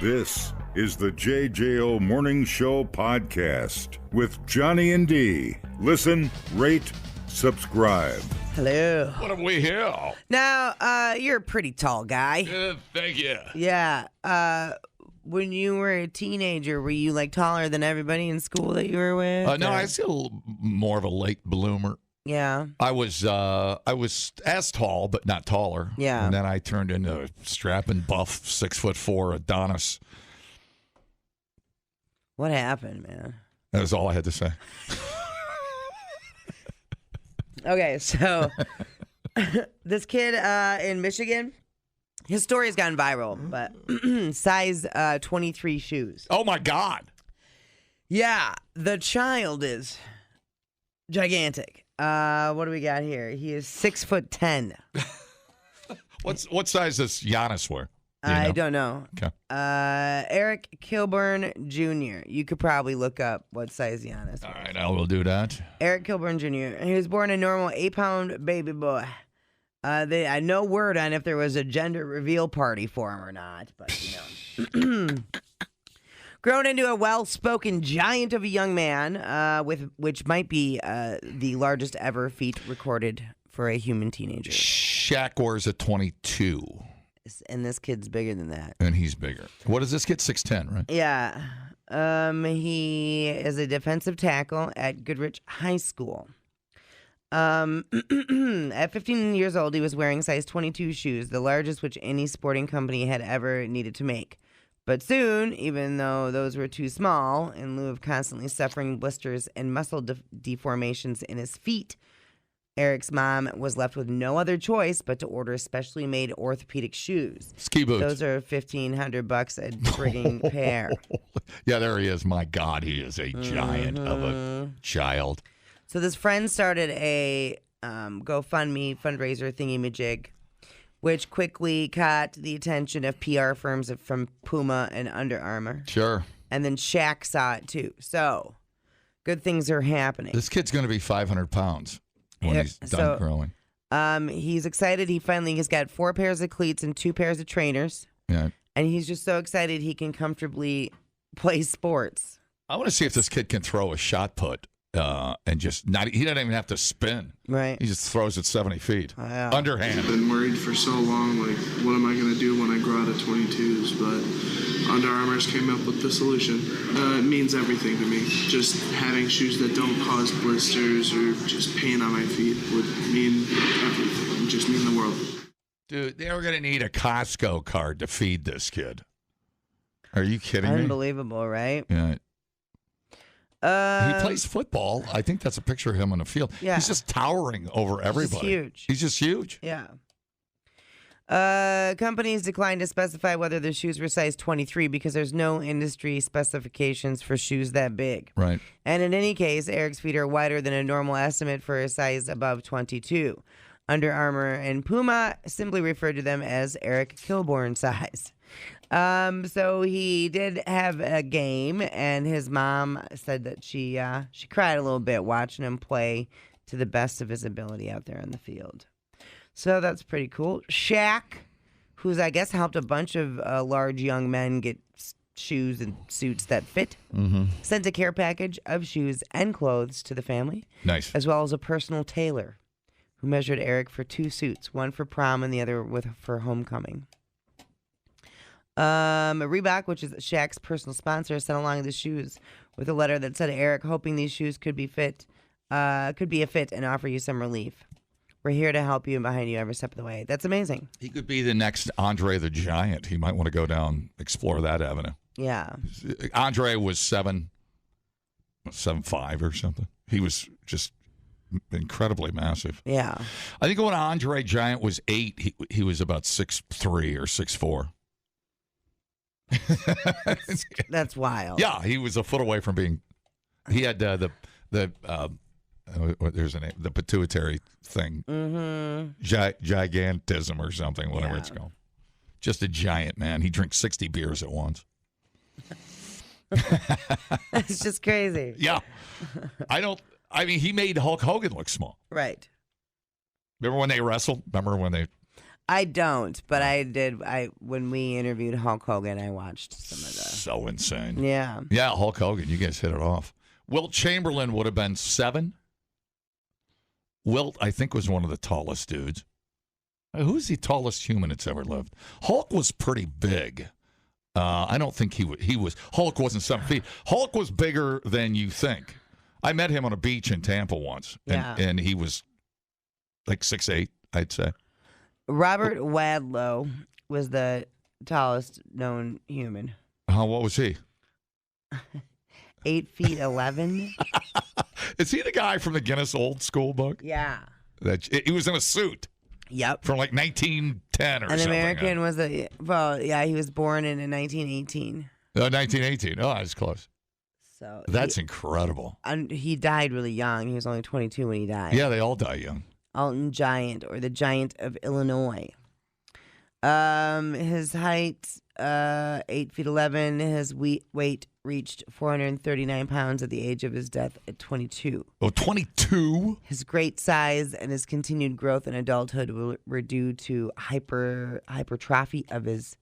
This is the JJO Morning Show podcast with Johnny and D. Listen, rate, subscribe. Hello. What have we here? Now, you're a pretty tall guy. Thank you. Yeah. When you were a teenager, were you like taller than everybody in school that you were with? No, I was still more of a late bloomer. Yeah. I was as tall, but not taller. Yeah. And then I turned into a strapping, buff, 6'4" Adonis. What happened, man? That was all I had to say. Okay, so this kid in Michigan, his story has gone viral, but size 23 shoes. Oh my God. Yeah, the child is gigantic. What do we got here? He is 6'10". What size does Giannis wear? I don't know. Okay. Eric Kilburn Jr. You could probably look up what size Giannis was. All right, I will do that. Eric Kilburn Jr. He was born a normal 8-pound baby boy. They had no word on if there was a gender reveal party for him or not, but you know. Grown into a well-spoken giant of a young man, which might be the largest ever feat recorded for a human teenager. Shaq wears a 22. And this kid's bigger than that. And he's bigger. What is this kid? 6'10", right? Yeah. He is a defensive tackle at Goodrich High School. At 15 years old, he was wearing size 22 shoes, the largest which any sporting company had ever needed to make. But soon, even though those were too small, in lieu of constantly suffering blisters and muscle deformations in his feet, Eric's mom was left with no other choice but to order specially made orthopedic shoes. Ski boots. Those are $1,500 a frigging pair. Yeah, there he is. My God, he is a giant of a child. So this friend started a GoFundMe fundraiser thingy-majig, which quickly caught the attention of PR firms from Puma and Under Armour. Sure. And then Shaq saw it too. So good things are happening. This kid's going to be 500 pounds when he's done growing. He's excited. He finally has got 4 pairs of cleats and 2 pairs of trainers. Yeah. And he's just so excited he can comfortably play sports. I want to see if this kid can throw a shot put and just not. He doesn't even have to spin. Right. He just throws it 70 feet. Yeah. Underhand. I've been worried for so long, like, what am I going to do when I grow out of 22s? But Under Armour's came up with the solution. It means everything to me. Just having shoes that don't cause blisters or just pain on my feet would mean everything. It would just mean the world. Dude, they were going to need a Costco card to feed this kid. Are you kidding me? Unbelievable, right? Yeah. He plays football. I think that's a picture of him on the field. Yeah. He's just towering over everybody. Huge. He's just huge. Yeah. Companies declined to specify whether the shoes were size 23 because there's no industry specifications for shoes that big. Right. And in any case, Eric's feet are wider than a normal estimate for a size above 22. Under Armour and Puma simply referred to them as Eric Kilburn size. So he did have a game, and his mom said that she cried a little bit watching him play to the best of his ability out there on the field. So that's pretty cool. Shaq, who's I guess helped a bunch of large young men get shoes and suits that fit, sent a care package of shoes and clothes to the family. Nice. As well as a personal tailor who measured Eric for 2 suits, one for prom and the other for homecoming. Reebok, which is Shaq's personal sponsor, sent along the shoes with a letter that said, Eric, hoping these shoes could be a fit and offer you some relief. We're here to help you and behind you every step of the way. That's amazing. He could be the next Andre the Giant. He might want to go down, explore that avenue. Yeah. Andre was 7'5" or something. He was just incredibly massive. Yeah. I think when Andre Giant was 8, he was about 6'3" or 6'4". That's wild. Yeah, he was a foot away from being. He had there's a name, the pituitary thing, gigantism or something, whatever it's called. Just a giant man. He drinks 60 beers at once. It's just crazy. Yeah, he made Hulk Hogan look small. Right. Remember when they wrestled? Remember when they? I don't, but I did. When we interviewed Hulk Hogan, I watched some of the. So insane. Yeah. Yeah, Hulk Hogan. You guys hit it off. Wilt Chamberlain would have been 7. Wilt, I think, was one of the tallest dudes. Who's the tallest human that's ever lived? Hulk was pretty big. I don't think he was. Hulk wasn't 7 feet. Hulk was bigger than you think. I met him on a beach in Tampa once, and he was like 6'8", I'd say. Robert Wadlow was the tallest known human. What was he? 8 feet 11. Is he the guy from the Guinness Old School book? Yeah. He was in a suit. Yep. From like 1910 or something. An American was he was born in 1918. 1918. Oh, that's close. So that's incredible. And he died really young. He was only 22 when he died. Yeah, they all die young. Alton Giant, or the Giant of Illinois. His height, 8 feet 11. His weight reached 439 pounds at the age of his death at 22. Oh, 22? His great size and his continued growth in adulthood were due to hypertrophy of his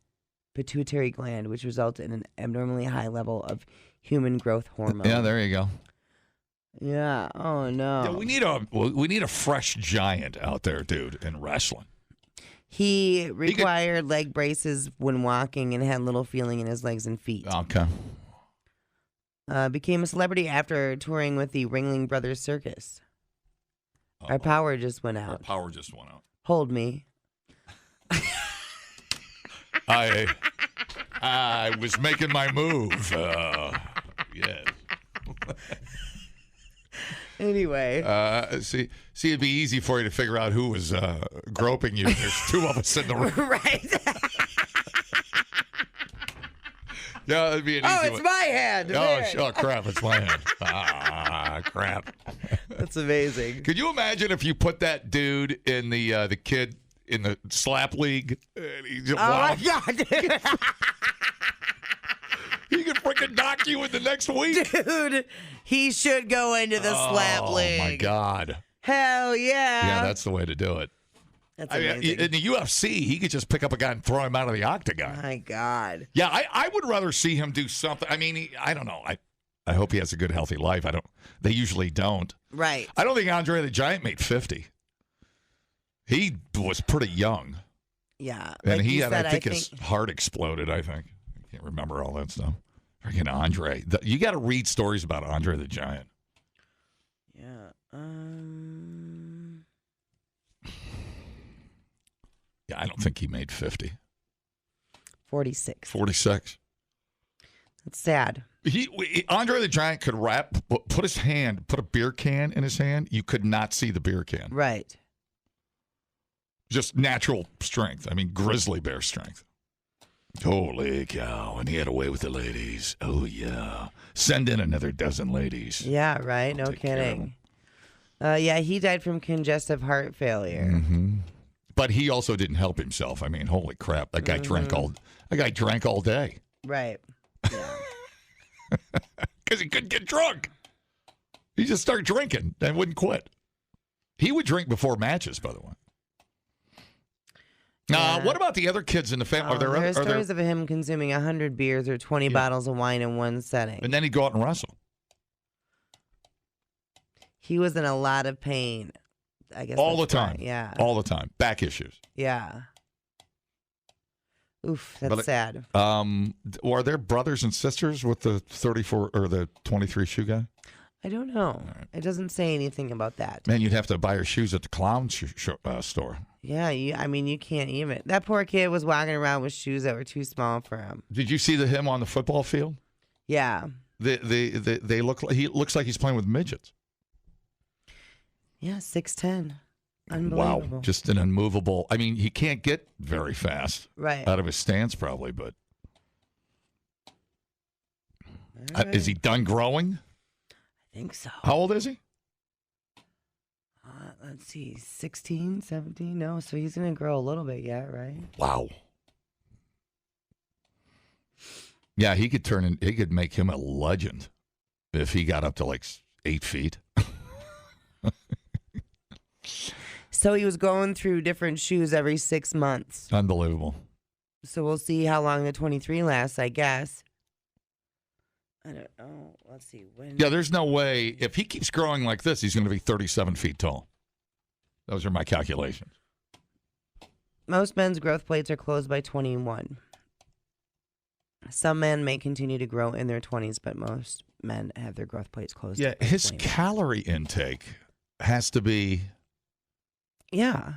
pituitary gland, which resulted in an abnormally high level of human growth hormone. Yeah, there you go. Yeah. Oh no. Yeah, we need a fresh giant out there, dude, in wrestling. He required leg braces when walking and had little feeling in his legs and feet. Okay. Became a celebrity after touring with the Ringling Brothers Circus. Our power just went out. Hold me. I was making my move. Yes. Anyway. See, it'd be easy for you to figure out who was groping you. There's 2 of us in the room. Right. Yeah, that'd be an easy it's one. my hand. Oh, crap, it's my hand. Crap. That's amazing. Could you imagine if you put that dude in the kid in the slap league? And he just, my God, dude. He could freaking knock you in the next week. Dude, he should go into the slap league. Oh, my God. Hell yeah. Yeah, that's the way to do it. That's amazing. In the UFC, he could just pick up a guy and throw him out of the octagon. My God. Yeah, I would rather see him do something. I mean, I don't know. I hope he has a good, healthy life. They usually don't. Right. I don't think Andre the Giant made 50. He was pretty young. Yeah. And like I think his heart exploded, I think. I can't remember all that stuff. Freaking Andre. You got to read stories about Andre the Giant. Yeah. Yeah, I don't think he made 50. 46. 46. That's sad. Andre the Giant could put a beer can in his hand. You could not see the beer can. Right. Just natural strength. I mean, grizzly bear strength. Holy cow. And he had a way with the ladies. Oh, yeah. Send in another dozen ladies. Yeah, right. No kidding. Yeah, he died from congestive heart failure. Mm-hmm. But he also didn't help himself. I mean, holy crap. That guy drank all day. Right. Yeah. Because he couldn't get drunk. He just started drinking and wouldn't quit. He would drink before matches, by the way. What about the other kids in the family? There are stories of him consuming 100 beers or 20 bottles of wine in one setting. And then he'd go out and wrestle. He was in a lot of pain, I guess. All the time. Yeah. All the time. Back issues. Yeah. Oof, that's sad. Are there brothers and sisters with the 34 or the 23 shoe guy? I don't know. Right. It doesn't say anything about that. Man, you'd have to buy your shoes at the clown store. Yeah, you can't even. That poor kid was walking around with shoes that were too small for him. Did you see him on the football field? Yeah. They he looks like he's playing with midgets. Yeah, 6'10". Unbelievable. Wow, just an unmovable. I mean, he can't get very fast. Right. Out of his stance, probably, but. Right. Is he done growing? I think so. How old is he? Let's see, 16, 17? No, so he's going to grow a little bit yet, right? Wow. Yeah, he could make him a legend if he got up to like 8 feet. So he was going through different shoes every 6 months. Unbelievable. So we'll see how long the 23 lasts, I guess. I don't know. Let's see. Yeah, there's no way. If he keeps growing like this, he's going to be 37 feet tall. Those are my calculations. Most men's growth plates are closed by 21. Some men may continue to grow in their 20s, but most men have their growth plates closed. Yeah, by his 21. calorie intake has to be... Yeah.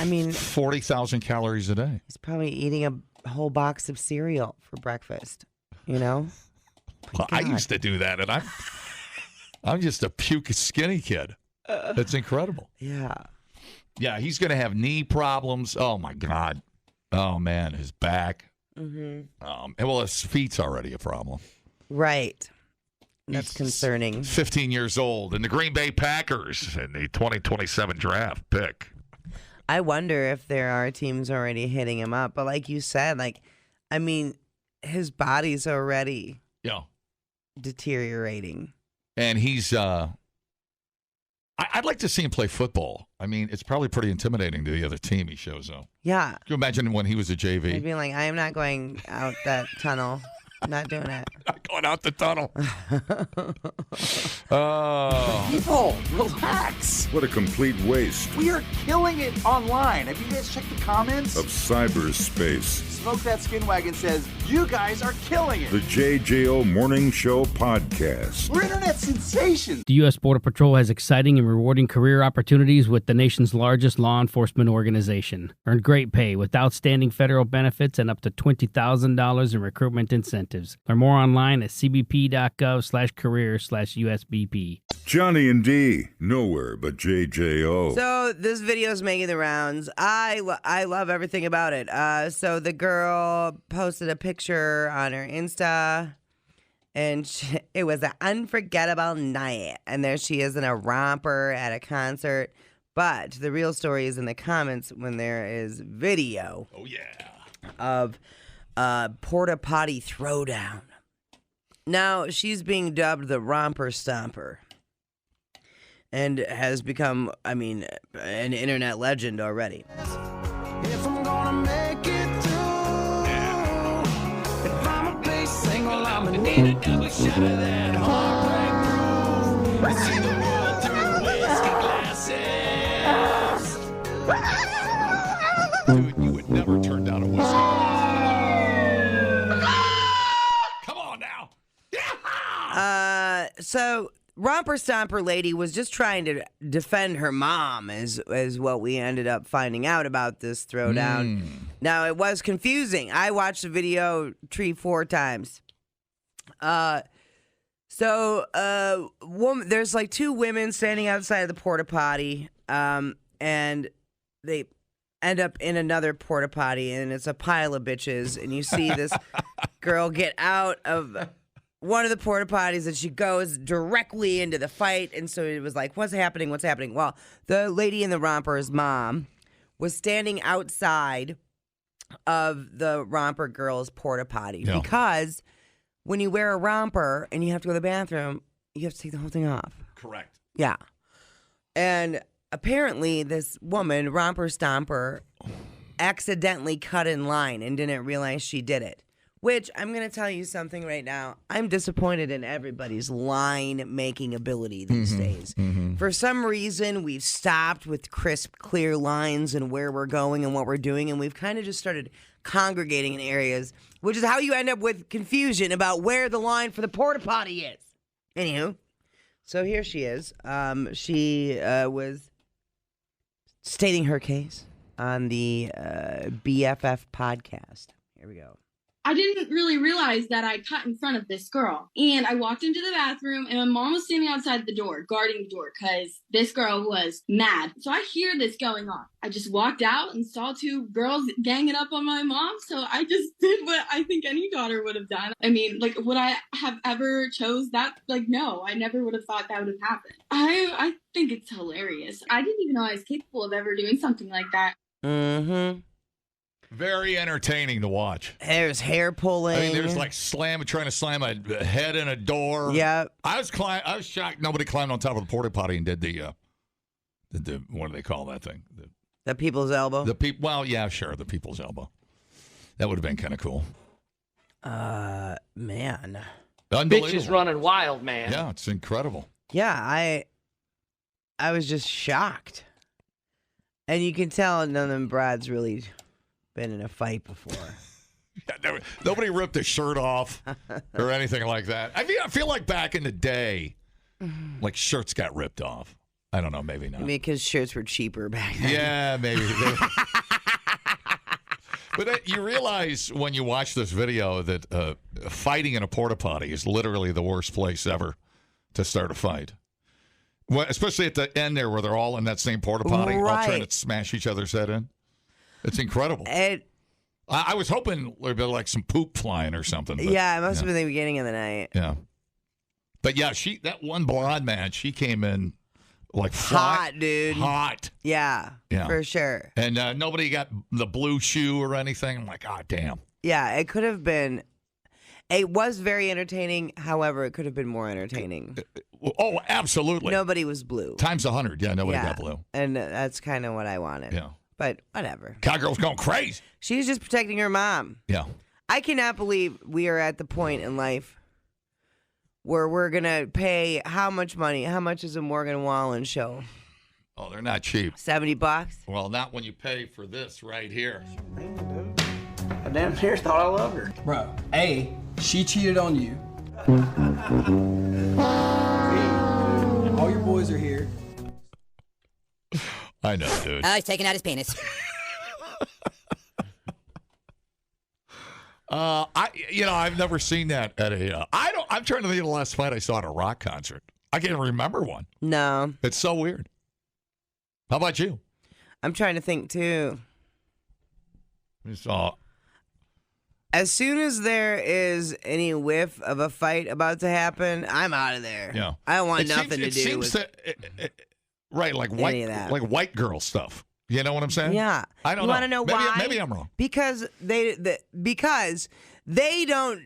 I mean... 40,000 calories a day. He's probably eating a whole box of cereal for breakfast, you know? Well, I used to do that, and I'm just a puke skinny kid. That's incredible. Yeah. Yeah, he's going to have knee problems. Oh, my God. Oh, man, his back. Mm-hmm. Well, his feet's already a problem. Right. That's He's concerning. 15 years old, and the Green Bay Packers in the 2027 draft pick. I wonder if there are teams already hitting him up. But like you said, I mean, his body's already deteriorating. And he's, I'd like to see him play football. I mean, it's probably pretty intimidating to the other team he shows up. Yeah. Can you imagine when he was a JV? I'd be like, I am not going out that tunnel. I'm not doing it. Not going out the tunnel. Oh. People, relax. What a complete waste We are killing it online. Have you guys checked the comments? of cyberspace. Smoke That Skin Wagon says, you guys are killing it. The JJO Morning Show Podcast. We're internet sensations. The U.S. Border Patrol has exciting and rewarding career opportunities with the nation's largest law enforcement organization. Earn great pay with outstanding federal benefits and up to $20,000 in recruitment incentives. Learn more online at cbp.gov/career/USBP. Johnny and D, nowhere but JJO. So this video is making the rounds. I love everything about it. So the girl posted a picture on her Insta, and it was an unforgettable night. And there she is in a romper at a concert. But the real story is in the comments when there is video. Oh, yeah. Of porta potty throwdown. Now she's being dubbed the Romper Stomper. And has become, an internet legend already. If I'm gonna make it through, if I'm a bass single, I'm gonna need a double shot of that heartbreak brew. See the world through whiskey glasses. Dude, you would never turn down a whiskey. Come on now. So Romper Stomper lady was just trying to defend her mom, is what we ended up finding out about this throwdown. Now, it was confusing. I watched the video 3-4 times. There's like two women standing outside of the porta potty, and they end up in another porta potty, and it's a pile of bitches, and you see this girl get out of one of the porta potties, and she goes directly into the fight. And so it was like, what's happening? Well, the lady in the romper's mom was standing outside of the romper girl's porta potty because when you wear a romper and you have to go to the bathroom, you have to take the whole thing off. Correct. Yeah. And apparently this woman, Romper Stomper, accidentally cut in line and didn't realize she did it. Which, I'm going to tell you something right now. I'm disappointed in everybody's line-making ability these days. For some reason, we've stopped with crisp, clear lines and where we're going and what we're doing, and we've kind of just started congregating in areas, which is how you end up with confusion about where the line for the porta potty is. Anywho, so here she is. She was stating her case on the BFF podcast. Here we go. I didn't really realize that I cut in front of this girl. And I walked into the bathroom, and my mom was standing outside the door, guarding the door, because this girl was mad. So I hear this going on. I just walked out and saw two girls ganging up on my mom, so I just did what I think any daughter would have done. I mean, like, would I have ever chose that? Like, no, I never would have thought that would have happened. I think it's hilarious. I didn't even know I was capable of ever doing something like that. Mm-hmm. Very entertaining to watch. There's hair pulling. I mean, there's like trying to slam a head in a door. Yeah. I was shocked nobody climbed on top of the porta potty and did the What do they call that thing? The people's elbow. Well, yeah, sure, the people's elbow. That would have been kind of cool. Man. Unbelievable. Bitch is running wild, man. Yeah, it's incredible. Yeah, I was just shocked. And you can tell none of them broads really been in a fight before. Yeah, nobody ripped a shirt off or anything like that. I feel like back in the day, like shirts got ripped off. I don't know, maybe not. Because shirts were cheaper back then. Yeah, maybe. But you realize when you watch this video that fighting in a porta potty is literally the worst place ever to start a fight. Well, especially at the end there where they're all in that same porta potty, all trying to smash each other's head in. It's incredible. I was hoping there'd be like some poop flying or something. But, yeah, it must have been the beginning of the night. Yeah. But yeah, that one blonde man, she came in like hot, dude. Hot. Yeah, for sure. And nobody got the blue shoe or anything. I'm like, oh, damn. Yeah, it could have been. It was very entertaining. However, it could have been more entertaining. Oh, absolutely. Nobody was blue. Times 100. Yeah, nobody got blue. And that's kind of what I wanted. Yeah. But whatever. Cowgirl's going crazy. She's just protecting her mom. Yeah. I cannot believe we are at the point in life where we're going to pay how much money? How much is a Morgan Wallen show? Oh, they're not cheap. $70? Well, not when you pay for this right here. I damn near thought I loved her. Bro, A, she cheated on you. All your boys are here. I know, dude. Oh, he's taking out his penis. I've never seen that at a. I'm trying to think of the last fight I saw at a rock concert. I can't remember one. No. It's so weird. How about you? I'm trying to think too. We saw. As soon as there is any whiff of a fight about to happen, I'm out of there. Yeah. I don't want nothing to do with right, like white girl stuff. You know what I'm saying? Yeah. I don't know. You want to know why? Maybe I'm wrong. Because they don't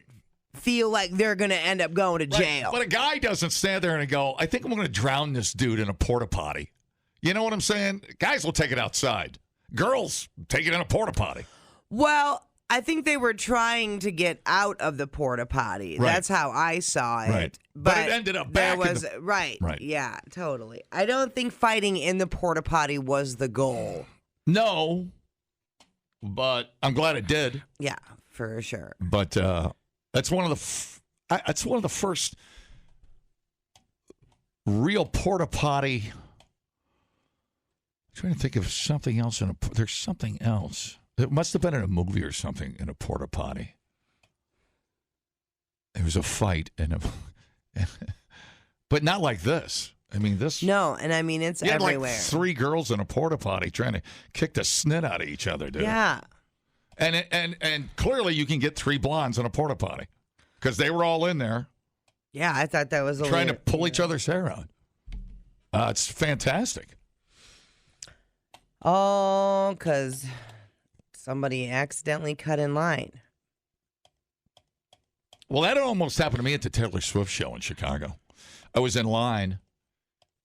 feel like they're going to end up going to jail. But a guy doesn't stand there and go, I think I'm going to drown this dude in a porta potty. You know what I'm saying? Guys will take it outside. Girls take it in a porta potty. Well, I think they were trying to get out of the porta potty. Right. That's how I saw it. Right. But it ended up back in the... Right. Right. Yeah, totally. I don't think fighting in the porta potty was the goal. No, but I'm glad it did. Yeah, for sure. But that's one of the first real porta potty. I'm trying to think of something else there's something else. It must have been in a movie or something in a porta potty. There was a fight but not like this. I mean, this. No, and I mean it's everywhere. Like 3 girls in a porta potty trying to kick the snot out of each other, dude. Yeah. And clearly you can get 3 blondes in a porta potty because they were all in there. Yeah, I thought that was trying to pull each other's hair out. It's fantastic. Oh, because somebody accidentally cut in line. Well, that almost happened to me at the Taylor Swift show in Chicago. I was in line,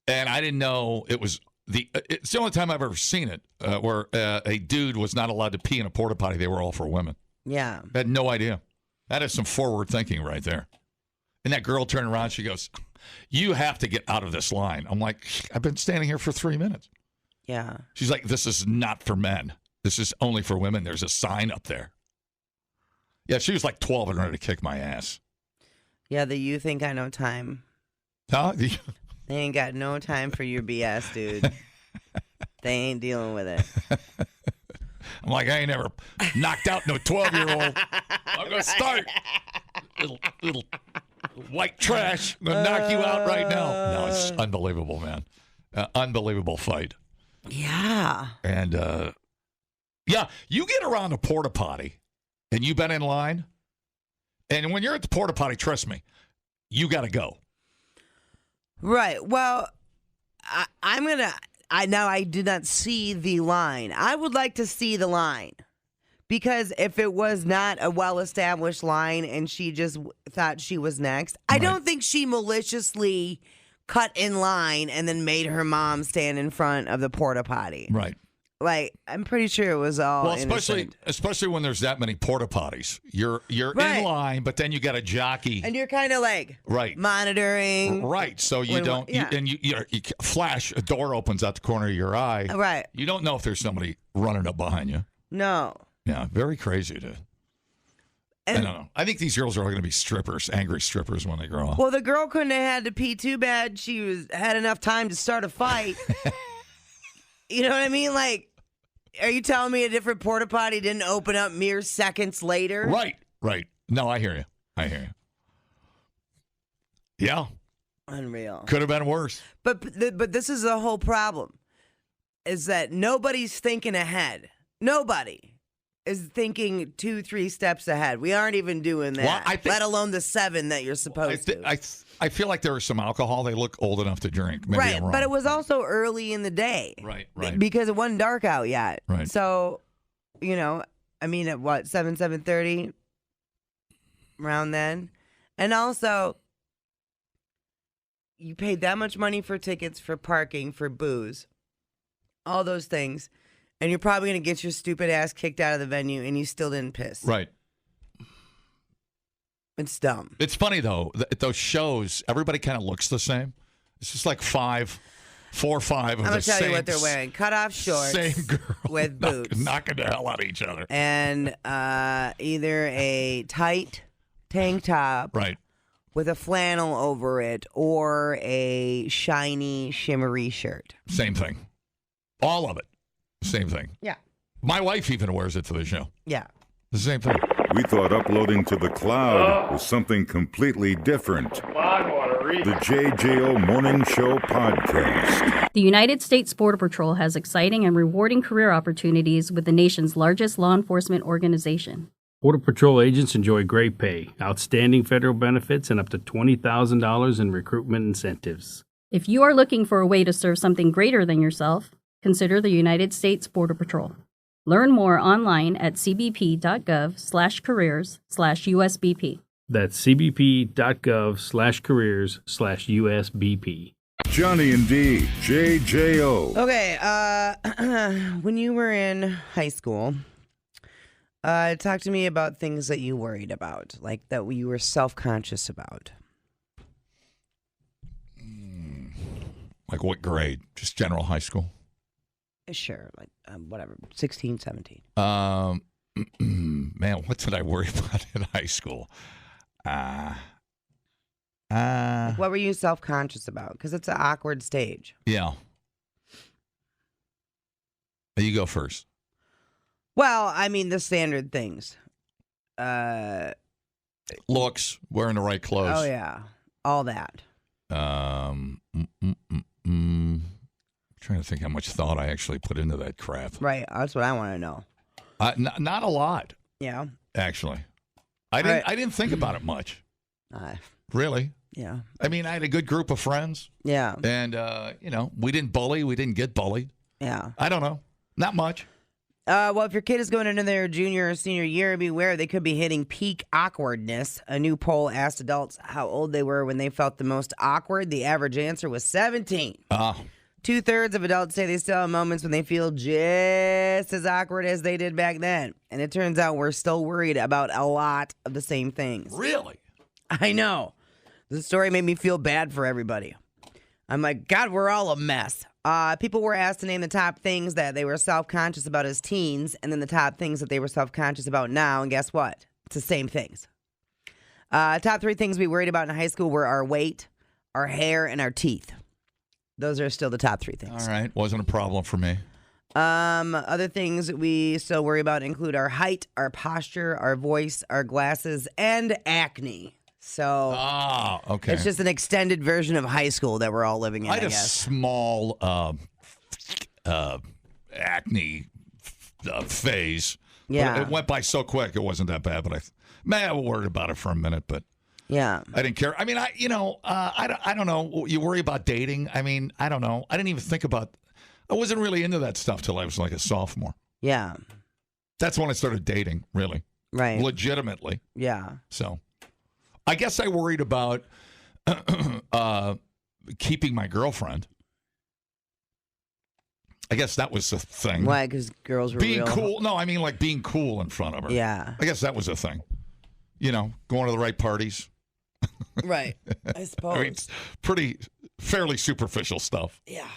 and I didn't know it was it's the only time I've ever seen it where a dude was not allowed to pee in a porta potty. They were all for women. Yeah. I had no idea. That is some forward thinking right there. And that girl turned around. She goes, you have to get out of this line. I'm like, I've been standing here for 3 minutes. Yeah. She's like, this is not for men. This is only for women. There's a sign up there. Yeah, she was like 12 and ready to kick my ass. Yeah, you think I know time. Huh? They ain't got no time for your BS, dude. They ain't dealing with it. I'm like, I ain't never knocked out no 12-year-old. I'm going to start. Little white trash. I'm going to knock you out right now. No, it's unbelievable, man. Unbelievable fight. Yeah. And, yeah, you get around a porta potty and you've been in line. And when you're at the porta potty, trust me, you got to go. Right. Well, I did not see the line. I would like to see the line. Because if it was not a well-established line and she just thought she was next, I don't think she maliciously cut in line and then made her mom stand in front of the porta potty. Right. Like, I'm pretty sure it was all Well, innocent. especially when there's that many porta potties. You're Right. in line, but then you got a jockey. And you're kind of like monitoring. Right. So you don't, you flash, a door opens out the corner of your eye. Right. You don't know if there's somebody running up behind you. No. Yeah, very crazy, dude. I don't know. I think these girls are all going to be strippers, angry strippers when they grow up. Well, the girl couldn't have had to pee too bad. She had enough time to start a fight. You know what I mean? Like, are you telling me a different porta potty didn't open up mere seconds later? Right. No, I hear you. Yeah. Unreal. Could have been worse. But this is the whole problem, is that nobody's thinking ahead. Nobody is thinking 2-3 steps ahead. We aren't even doing that, Well, let alone the 7 that you're supposed to. I feel like there was some alcohol. They look old enough to drink. Maybe I'm wrong. But it was also early in the day. Right. Because it wasn't dark out yet. Right. So, I mean, at what, 7:30? Around then? And also, you paid that much money for tickets, for parking, for booze, all those things, and you're probably going to get your stupid ass kicked out of the venue, and you still didn't piss. Right. It's dumb. It's funny, though, at those shows, everybody kind of looks the same. It's just like 4 or 5 of I'm the going to tell same. you what they're wearing. Cut-off shorts. Same girl. With boots. Knocking the hell out of each other. And either a tight tank top. Right. With a flannel over it, or a shiny, shimmery shirt. Same thing. All of it. Same thing. Yeah. My wife even wears it to the show. Yeah. The same thing. We thought uploading to the cloud was something completely different. The JJO Morning Show Podcast. The United States Border Patrol has exciting and rewarding career opportunities with the nation's largest law enforcement organization. Border Patrol agents enjoy great pay, outstanding federal benefits, and up to $20,000 in recruitment incentives. If you are looking for a way to serve something greater than yourself, consider the United States Border Patrol. Learn more online at cbp.gov/careers/USBP. That's cbp.gov/careers/USBP. Johnny and D, JJO. Okay, when you were in high school, talk to me about things that you worried about, like that you were self-conscious about. Like what grade? Just general high school? Sure, like whatever, 16, 17. Man, what did I worry about in high school? What were you self-conscious about? Because it's an awkward stage. Yeah. You go first. Well, I mean, the standard things. Looks, wearing the right clothes. Oh, yeah. All that. Trying to think how much thought I actually put into that crap. Right. That's what I want to know. Not a lot. Yeah. Actually. I didn't think about it much. Really? Yeah. I mean, I had a good group of friends. Yeah. And, we didn't bully. We didn't get bullied. Yeah. I don't know. Not much. Well, if your kid is going into their junior or senior year, beware they could be hitting peak awkwardness. A new poll asked adults how old they were when they felt the most awkward. The average answer was 17. 2/3 of adults say they still have moments when they feel just as awkward as they did back then. And it turns out we're still worried about a lot of the same things. Really? I know. The story made me feel bad for everybody. I'm like, God, we're all a mess. People were asked to name the top things that they were self-conscious about as teens, and then the top things that they were self-conscious about now, and guess what? It's the same things. Top 3 things we worried about in high school were our weight, our hair, and our teeth. Those are still the top 3 things. All right. Wasn't a problem for me. Other things we still worry about include our height, our posture, our voice, our glasses, and acne. So okay. It's just an extended version of high school that we're all living in, I had I a guess. small acne phase. Yeah. But it went by so quick, it wasn't that bad. But I was worried about it for a minute, but yeah, I didn't care. I mean, I don't know. You worry about dating. I mean, I don't know. I didn't even think about. I wasn't really into that stuff till I was like a sophomore. Yeah. That's when I started dating, really. Right. Legitimately. Yeah. So I guess I worried about keeping my girlfriend. I guess that was the thing. Why? Because girls were being real... cool. No, I mean like being cool in front of her. Yeah. I guess that was a thing. You know, going to the right parties. Right. I suppose. I mean, it's fairly superficial stuff. Yeah.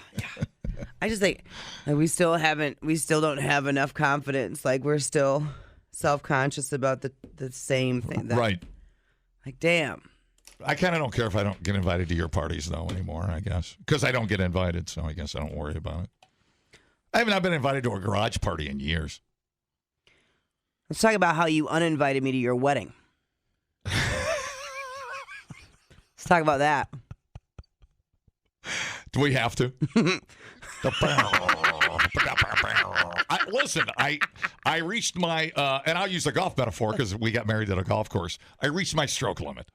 I just think we still don't have enough confidence. Like, we're still self-conscious about the same thing. Right. Like, damn. I kind of don't care if I don't get invited to your parties, though, anymore, I guess. Because I don't get invited, so I guess I don't worry about it. I have not been invited to a garage party in years. Let's talk about how you uninvited me to your wedding. Let's talk about that. Do we have to? Listen, I reached my, and I'll use a golf metaphor because we got married at a golf course. I reached my stroke limit.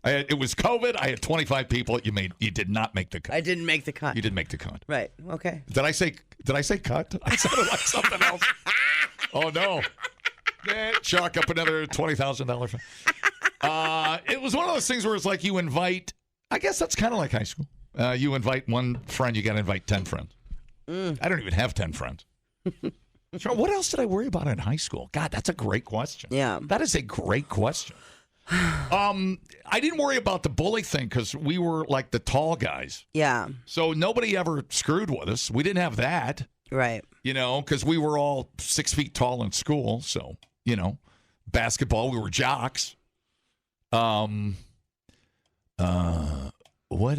It was COVID. I had 25 people. You did not make the cut. I didn't make the cut. You didn't make the cut. Right. Okay. Did I say cut? I sounded like something else. Oh no. Chalk up another $20,000. It was one of those things where it's like you invite. I guess that's kind of like high school. You invite one friend, you got to invite 10 friends. I don't even have 10 friends. So what else did I worry about in high school? God, that's a great question. Yeah. That is a great question. I didn't worry about the bully thing because we were like the tall guys. Yeah. So nobody ever screwed with us. We didn't have that. Right. You know, because we were all 6 feet tall in school. So, you know, basketball, we were jocks. What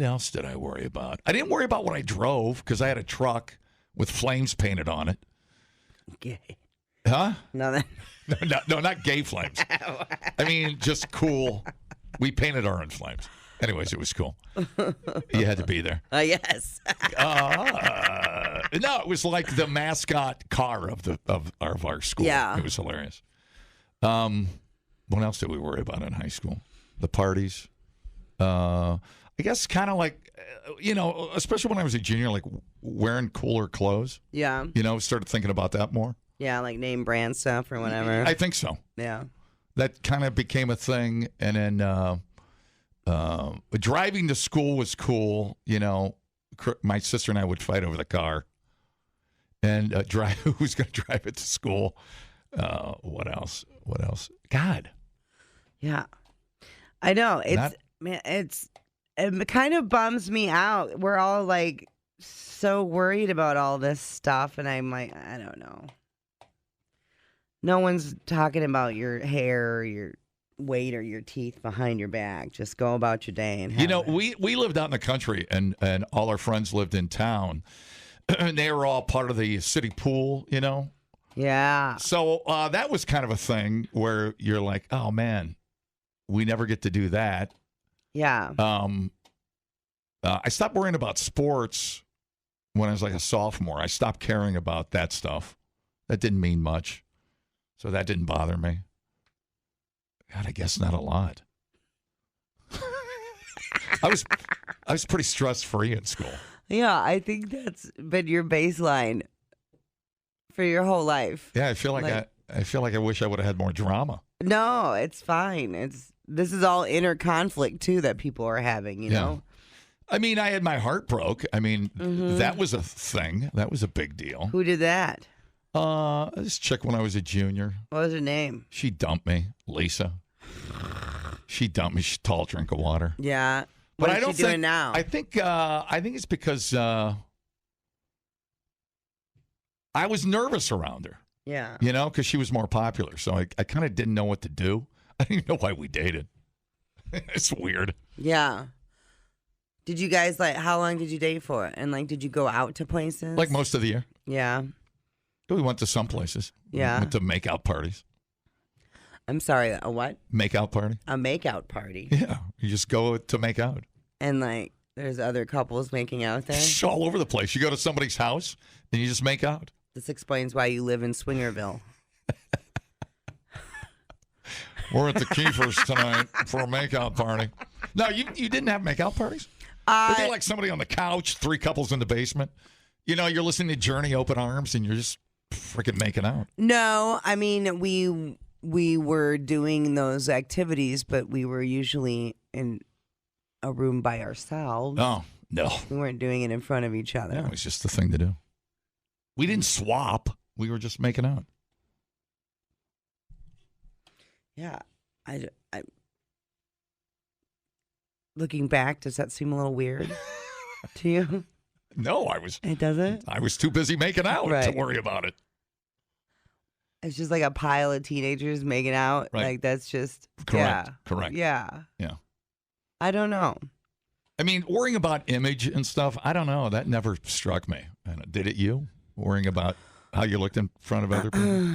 else did I worry about? I didn't worry about what I drove because I had a truck with flames painted on it. Gay. Huh? No, No, not gay flames. I mean, just cool. We painted our own flames. Anyways, it was cool. You had to be there. Yes. No, it was like the mascot car of our school. Yeah. It was hilarious. What else did we worry about in high school? The parties. I guess kind of like, you know, especially when I was a junior, like wearing cooler clothes. Yeah. You know, started thinking about that more. Yeah, like name brand stuff or whatever. I think so. Yeah. That kind of became a thing. And then driving to school was cool. You know, my sister and I would fight over the car. And who's going to drive it to school? What else? God. Yeah. I know. It kind of bums me out. We're all like so worried about all this stuff. And I'm like, I don't know. No one's talking about your hair or your weight or your teeth behind your back. Just go about your day. And you know, we lived out in the country and all our friends lived in town. And they were all part of the city pool, you know? Yeah. So that was kind of a thing where you're like, oh, man, we never get to do that. Yeah. I stopped worrying about sports when I was like a sophomore. I stopped caring about that stuff. That didn't mean much. So that didn't bother me. God, I guess not a lot. I was pretty stress-free in school. Yeah, I think that's been your baseline for your whole life. Yeah, I feel like I wish I would have had more drama. No, it's fine. This is all inner conflict too that people are having, you know. I mean, I had my heart broke. I mean, that was a thing. That was a big deal. Who did that? This chick when I was a junior. What was her name? She dumped me, Lisa. She dumped me. She's a tall drink of water. Yeah. But What I is don't she doing think now? I think it's because I was nervous around her. Yeah. You know, because she was more popular. So I kind of didn't know what to do. I didn't even know why we dated. It's weird. Yeah. Did you guys how long did you date for? And did you go out to places? Like most of the year. Yeah. We went to some places. Yeah. We went to makeout parties. I'm sorry, a what? Makeout party. A makeout party. Yeah. You just go to make out. And there's other couples making out there? It's all over the place. You go to somebody's house and you just make out. This explains why you live in Swingerville. We're at the Kiefer's tonight for a makeout party. No, you didn't have makeout parties? Were they like somebody on the couch, 3 couples in the basement? You know, you're listening to Journey Open Arms and you're just freaking making out. No, I mean, we were doing those activities, but we were usually in a room by ourselves. Oh, No. We weren't doing it in front of each other. No, it was just the thing to do. We didn't swap. We were just making out. Yeah. I looking back, does that seem a little weird to you? No, It doesn't? I was too busy making out to Right. worry about it. It's just like a pile of teenagers making out. Right. Like, that's just. Correct. Yeah. Correct. Yeah. Yeah. I don't know. I mean, worrying about image and stuff, I don't know. That never struck me. Did it you? Worrying about how you looked in front of other people?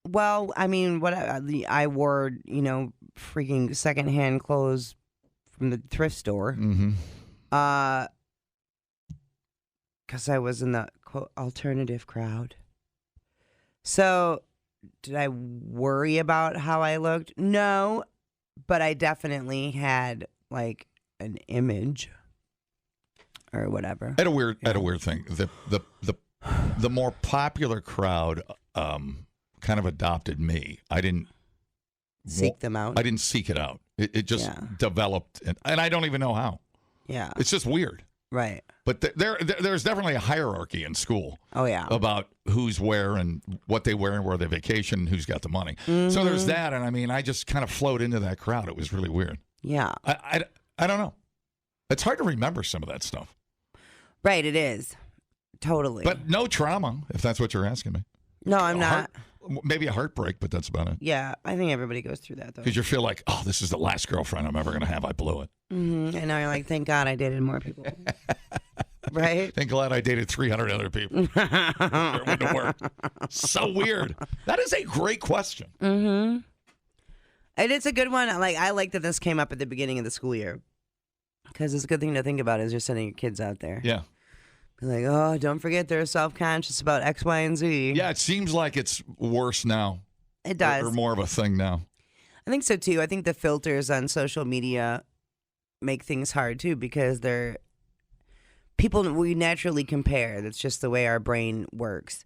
Well, I mean, I wore, freaking secondhand clothes from the thrift store. Mm-hmm. Because I was in the quote alternative crowd. So, did I worry about how I looked? No, but I definitely had like an image or whatever. I had a weird thing. The more popular crowd kind of adopted me. I didn't Seek them out. I didn't seek it out. It just developed, and I don't even know how. Yeah. It's just weird. Right. But there's definitely a hierarchy in school. Oh, yeah. About who's where and what they wear and where they vacation and who's got the money. Mm-hmm. So there's that, and I mean, I just kind of flowed into that crowd. It was really weird. Yeah. I don't know. It's hard to remember some of that stuff. Right, it is. Totally. But no trauma, if that's what you're asking me. No, I'm not. Maybe a heartbreak, but that's about it. Yeah, I think everybody goes through that, though. Because you feel like, oh, this is the last girlfriend I'm ever going to have. I blew it. Mm-hmm. And now you're like, thank God I dated more people. Right? Thank God I dated 300 other people. It wouldn't have worked. So weird. That is a great question. Mm-hmm. And it's a good one. I like that this came up at the beginning of the school year. Because it's a good thing to think about as you're sending your kids out there. Yeah. Be like, oh, don't forget they're self-conscious about X, Y, and Z. Yeah, it seems like it's worse now. It does. Or more of a thing now. I think so, too. I think the filters on social media make things hard, too, because we naturally compare. That's just the way our brain works.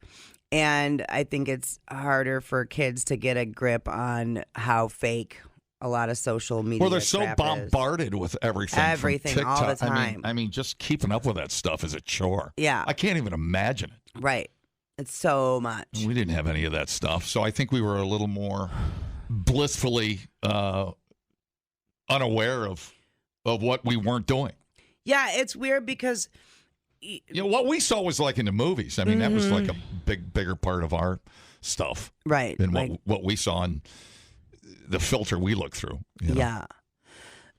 And I think it's harder for kids to get a grip on how fake a lot of social media Well, they're so crap bombarded with everything. Everything, from all the TikTok. time. I mean, just keeping up with that stuff is a chore. Yeah. I can't even imagine it. Right. It's so much. We didn't have any of that stuff. So I think we were a little more blissfully unaware of what we weren't doing. Yeah, it's weird because what we saw was like in the movies. I mean, that was like a bigger part of our stuff. Right. Than what we saw in the filter we look through. Yeah.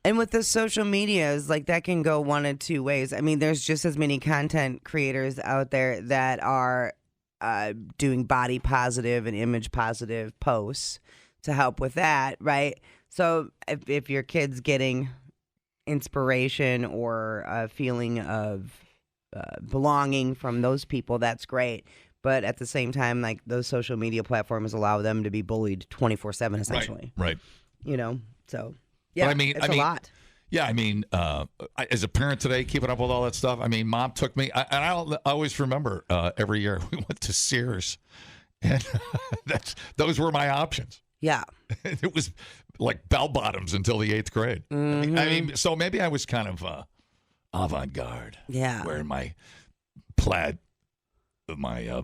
And with the social medias, that can go one of two ways. I mean, there's just as many content creators out there that are doing body positive and image positive posts to help with that, right? So if your kid's getting inspiration or a feeling of belonging from those people, that's great. But at the same time, those social media platforms allow them to be bullied 24/7, essentially. Right. So yeah, but it's a lot. Yeah, I mean, as a parent today, keeping up with all that stuff. I mean, Mom took me, and I always remember every year we went to Sears, and those were my options. Yeah, it was like bell bottoms until the 8th grade. Mm-hmm. I mean, so maybe I was kind of avant-garde. Yeah, wearing my plaid. My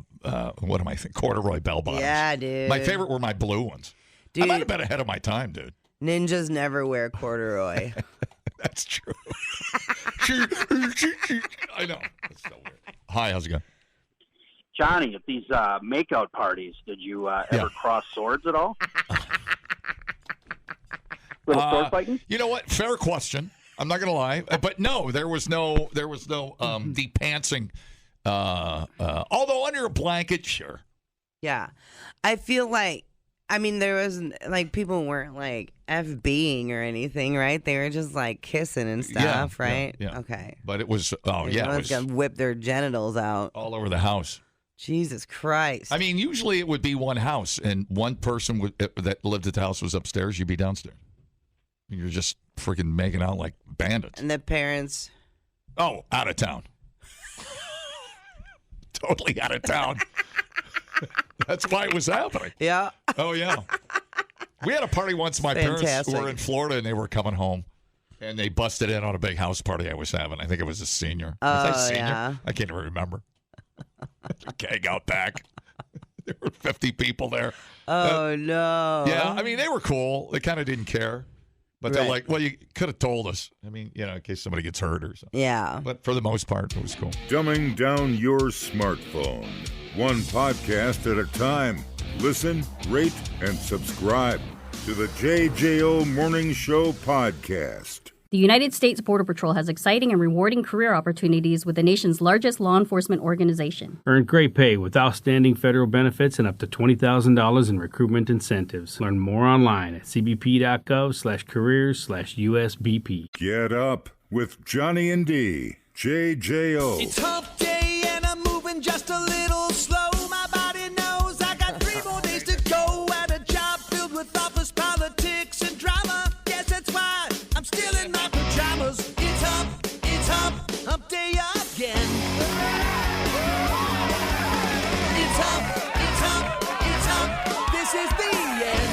what am I thinking? Corduroy bell bottoms. Yeah, dude. My favorite were my blue ones. Dude, I might have been ahead of my time, dude. Ninjas never wear corduroy. That's true. I know. That's so weird. Hi, how's it going? Johnny, at these makeout parties, did you ever cross swords at all? Little sword fighting? You know what? Fair question. I'm not gonna lie, but no, there was no de-pantsing. Although under a blanket, sure. Yeah. I feel there wasn't, people weren't, FBing or anything, right? They were just, kissing and stuff, right? Yeah. Okay. But it was, it was going to whip their genitals out. All over the house. Jesus Christ. I mean, usually it would be one house, and one person that lived at the house was upstairs, you'd be downstairs. You're just freaking making out like bandits. And the parents? Oh, out of town. Totally out of town. That's why it was happening. Yeah. Oh, yeah. We had a party once. My parents were in Florida, and they were coming home. And they busted in on a big house party I was having. I think it was a senior. Oh, was I senior? yeah. I can't even remember. Gang out back. There were 50 people there. Oh, no. Yeah, I mean, they were cool. They kind of didn't care. But they're like, well, you could have told us. I mean, in case somebody gets hurt or something. Yeah. But for the most part, it was cool. Dumbing down your smartphone. One podcast at a time. Listen, rate, and subscribe to the JJO Morning Show podcast. The United States Border Patrol has exciting and rewarding career opportunities with the nation's largest law enforcement organization. Earn great pay with outstanding federal benefits and up to $20,000 in recruitment incentives. Learn more online at cbp.gov/careers/USBP. Get up with Johnny and D. JJO. It's hump day and I'm moving just a little slow. My body knows I got 3 more days to go at a job filled with office politics and drama. Yes, that's why I'm still in my pajamas. It's hump day again. It's hump, this is the end.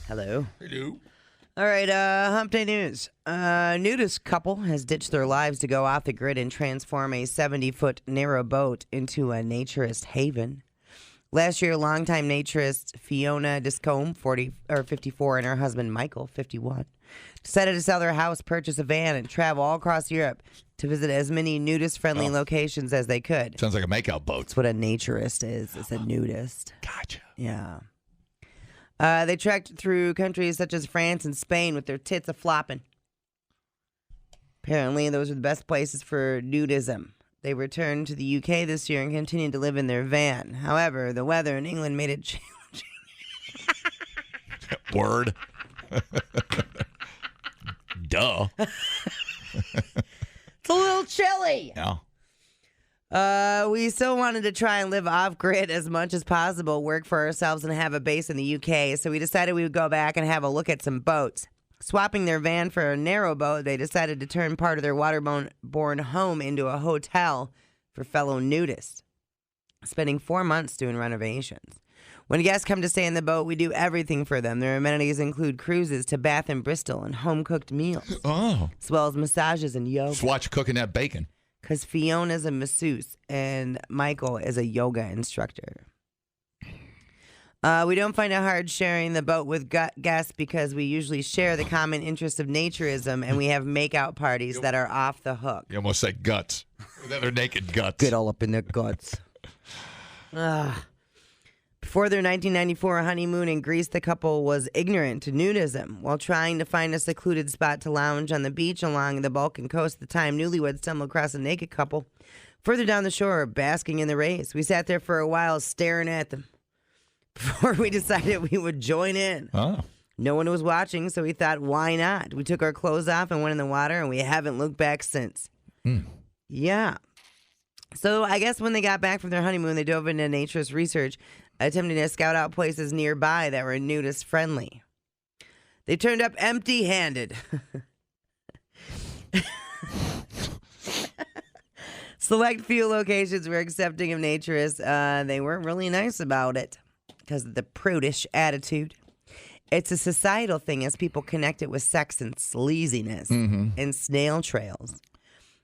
Hello. Hello. All right, hump day news. Nudist couple has ditched their lives to go off the grid and transform a 70-foot narrow boat into a naturist haven. Last year, longtime naturist Fiona Discombe, 54, and her husband Michael, 51, decided to sell their house, purchase a van, and travel all across Europe to visit as many nudist-friendly locations as they could. Sounds like a makeout boat. That's what a naturist is. It's a nudist. Gotcha. Yeah. They trekked through countries such as France and Spain with their tits a-flopping. Apparently, those are the best places for nudism. They returned to the UK this year and continued to live in their van. However, the weather in England made it challenging. Word. Duh. It's a little chilly. Yeah. We still wanted to try and live off-grid as much as possible, work for ourselves, and have a base in the UK, so we decided we would go back and have a look at some boats. Swapping their van for a narrow boat, they decided to turn part of their waterborne home into a hotel for fellow nudists, spending 4 months doing renovations. When guests come to stay in the boat, we do everything for them. Their amenities include cruises to Bath and Bristol and home-cooked meals, as well as massages and yoga. Just watch cooking that bacon. Because Fiona's a masseuse and Michael is a yoga instructor. We don't find it hard sharing the boat with guests because we usually share the common interest of naturism, and we have makeout parties that are off the hook. You almost said guts. They're naked guts. Get all up in their guts. Before their 1994 honeymoon in Greece, the couple was ignorant to nudism. While trying to find a secluded spot to lounge on the beach along the Balkan coast at the time, newlyweds stumbled across a naked couple further down the shore, basking in the rays. We sat there for a while staring at them before we decided we would join in. Oh. No one was watching, so we thought, why not? We took our clothes off and went in the water, and we haven't looked back since. Yeah. So I guess when they got back from their honeymoon, they dove into naturist research, attempting to scout out places nearby that were nudist-friendly. They turned up empty-handed. Select few locations were accepting of naturists. They weren't really nice about it because of the prudish attitude. It's a societal thing as people connect it with sex and sleaziness and snail trails.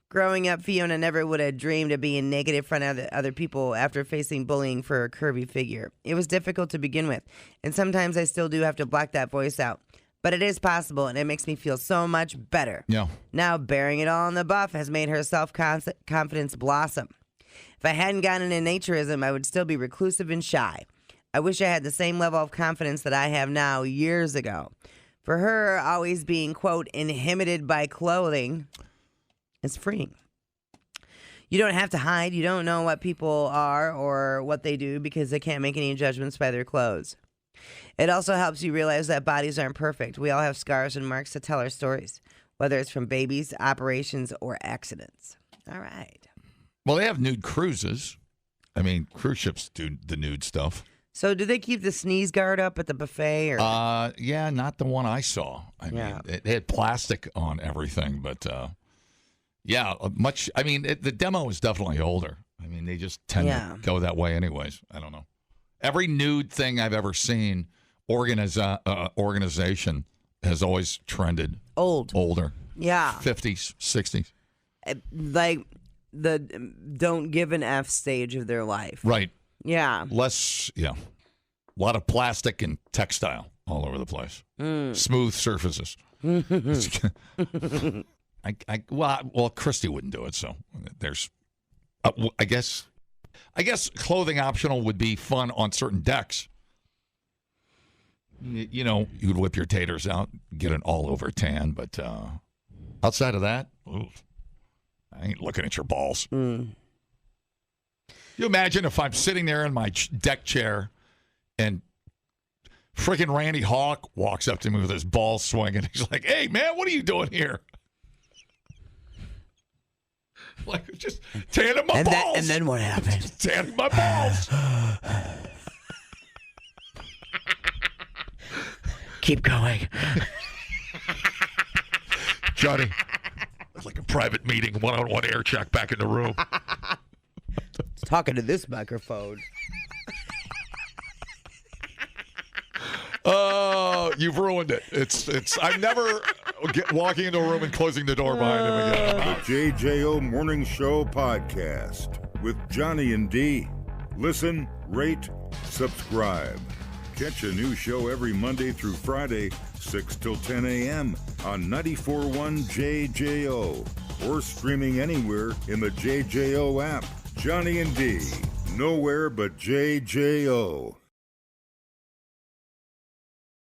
Growing up, Fiona never would have dreamed of being naked in front of other people after facing bullying for her curvy figure. It was difficult to begin with, and sometimes I still do have to block that voice out. But it is possible, and it makes me feel so much better. Yeah. Now, bearing it all in the buff has made her self-confidence blossom. If I hadn't gotten into naturism, I would still be reclusive and shy. I wish I had the same level of confidence that I have now years ago. For her, always being, quote, inhibited by clothing is freeing. You don't have to hide. You don't know what people are or what they do because they can't make any judgments by their clothes. It also helps you realize that bodies aren't perfect. We all have scars and marks to tell our stories, whether it's from babies, operations, or accidents. All right. Well, they have nude cruises. I mean, cruise ships do the nude stuff. So do they keep the sneeze guard up at the buffet? Or? Yeah, not the one I saw. I mean, it had plastic on everything, but yeah, much. I mean, the demo is definitely older. I mean, they just tend to go that way anyways. I don't know. Every nude thing I've ever seen, organization has always trended older. Yeah. 50s, 60s. Like the don't give an F stage of their life. Right. Yeah. Less, a lot of plastic and textile all over the place. Smooth surfaces. Well, Christy wouldn't do it, so there's, I guess clothing optional would be fun on certain decks. You'd whip your taters out, get an all-over tan, but outside of that, I ain't looking at your balls. You imagine if I'm sitting there in my deck chair and freaking Randy Hawk walks up to me with his balls swinging. He's like, "Hey, man, what are you doing here?" Like, just tanning my balls. And then what happened? Just tanning my balls. Keep going. Johnny, it's like a private meeting, one-on-one air check back in the room. Talking to this microphone. Oh, you've ruined it. It's. I'm never walking into a room and closing the door behind him again. The JJO Morning Show podcast with Johnny and D. Listen, rate, subscribe. Catch a new show every Monday through Friday, 6 till 10 a.m. on 94.1 JJO or streaming anywhere in the JJO app. Johnny and D. Nowhere but JJO.